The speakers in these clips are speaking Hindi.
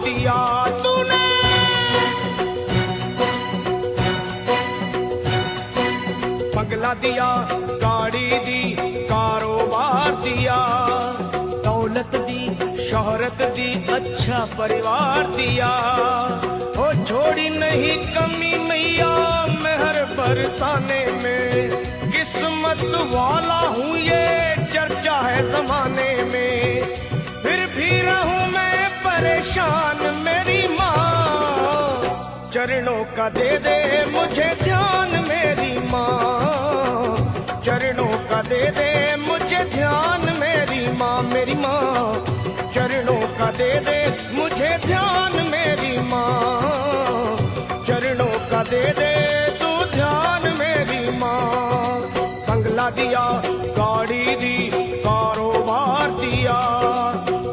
दिया तूने। बंगला दिया, गाड़ी दी, कारोबार दिया, दौलत दी, शोहरत दी, अच्छा परिवार दिया। ओ छोड़ी नहीं कमी मैया मेहर बरसाने में, किस्मत वाला हूँ ये चर्चा है जमाने में। फिर भी रहूं मैं परेशान मेरी माँ, चरणों का दे दे मुझे ध्यान मेरी माँ, चरणों का दे दे मुझे ध्यान मेरी माँ, मेरी माँ चरणों का दे दे मुझे ध्यान मेरी माँ, चरणों का दे दे तू ध्यान मेरी माँ। बंगला दिया, गाड़ी दी, कारोबार दिया,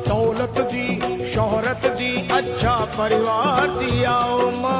दौलत दी, शोहरत दी, अच्छा परिवार दिया ओ माँ।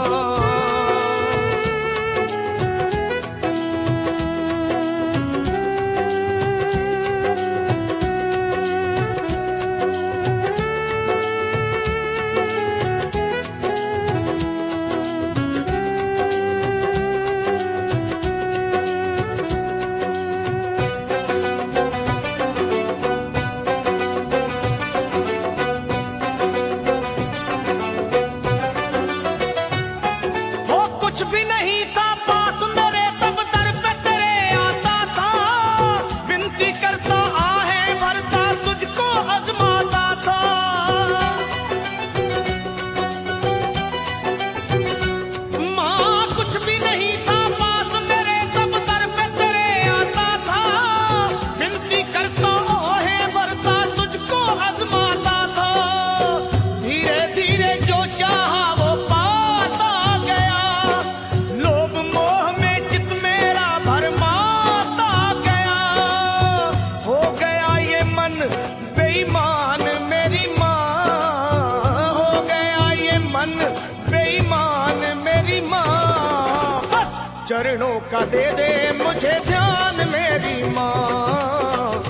चरणों का दे दे मुझे ध्यान मेरी माँ,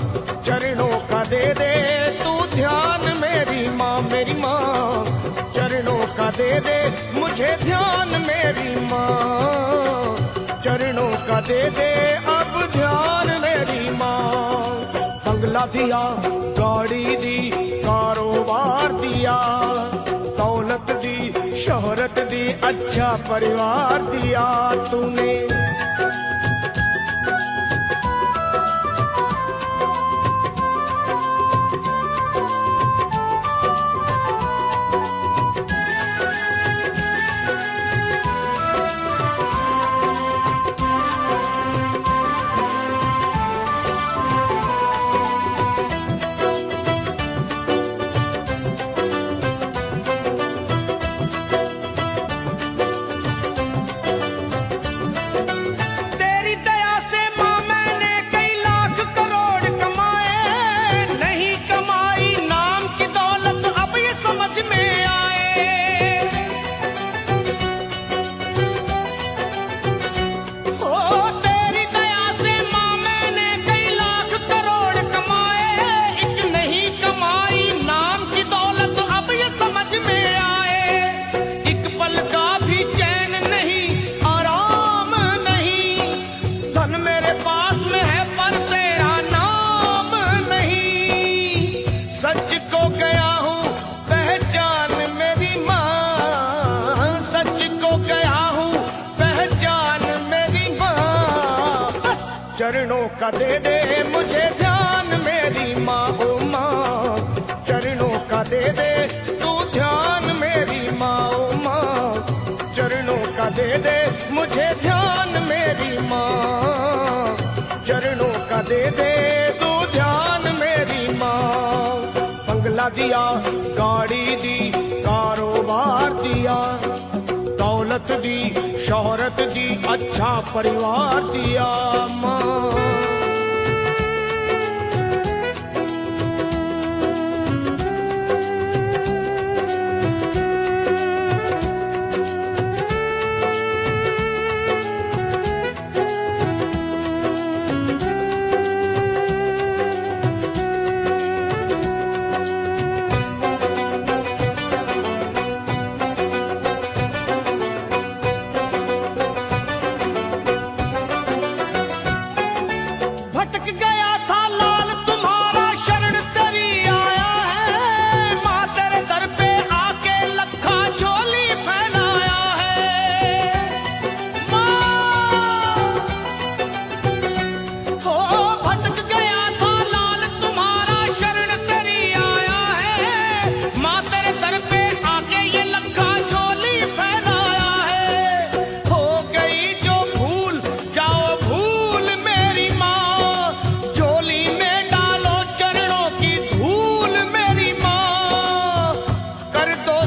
चरणों का दे दे तू ध्यान मेरी माँ, मेरी माँ चरणों का दे दे मुझे ध्यान मेरी माँ, चरणों का दे दे अब ध्यान मेरी माँ। बंगला दिया, गाड़ी दी, कारोबार दिया, दौलत दी, शोहरत दी, अच्छा परिवार दिया तूने। चरणों का दे दे मुझे ध्यान मेरी माँ, ओ माँ चरणों का दे दे तू ध्यान मेरी माँ, ओ माँ चरणों का दे दे मुझे ध्यान मेरी माँ, चरणों का दे दे तू ध्यान मेरी माँ। बंगला दिया, गाड़ी दी, कारोबार दिया, दौलत दी, शोहरत दी, अच्छा परिवार दिया माँ।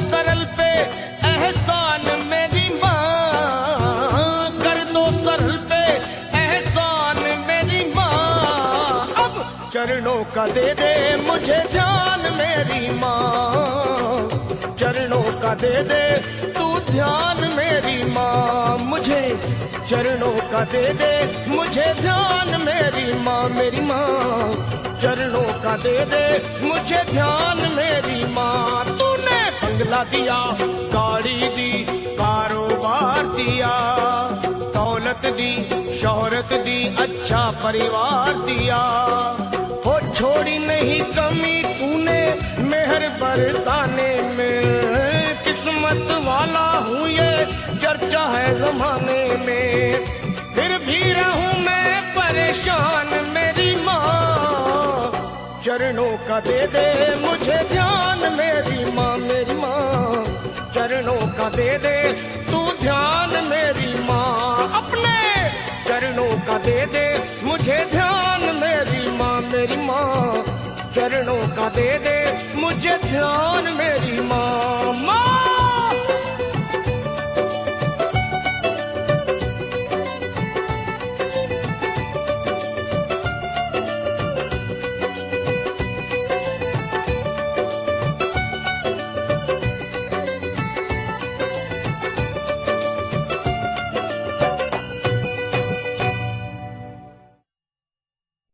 सरल पे एहसान मेरी माँ, कर दो सरल पे एहसान मेरी माँ। अब चरणों का दे दे मुझे ध्यान मेरी माँ, चरणों का दे दे तू ध्यान मेरी माँ। मुझे चरणों का दे दे मुझे ध्यान मेरी माँ, मेरी माँ। चरणों का दे दे मुझे ध्यान मेरी माँ। तूने बंगला दिया, गाड़ी दी, कारोबार दिया, दौलत दी, शोहरत दी, अच्छा परिवार दिया। हो छोड़ी नहीं कमी तूने मेहर बरसाने में, किस्मत वाला हूँ ये चर्चा है जमाने में। फिर भी रहूं मैं परेशान मेरी माँ, चरणों का दे दे मुझे ध्यान मेरी माँ, मेरी माँ। चरणों का दे दे तू ध्यान मेरी माँ, अपने चरणों का दे दे मुझे ध्यान मेरी माँ, मेरी माँ। चरणों का दे दे मुझे ध्यान मेरी माँ, माँ।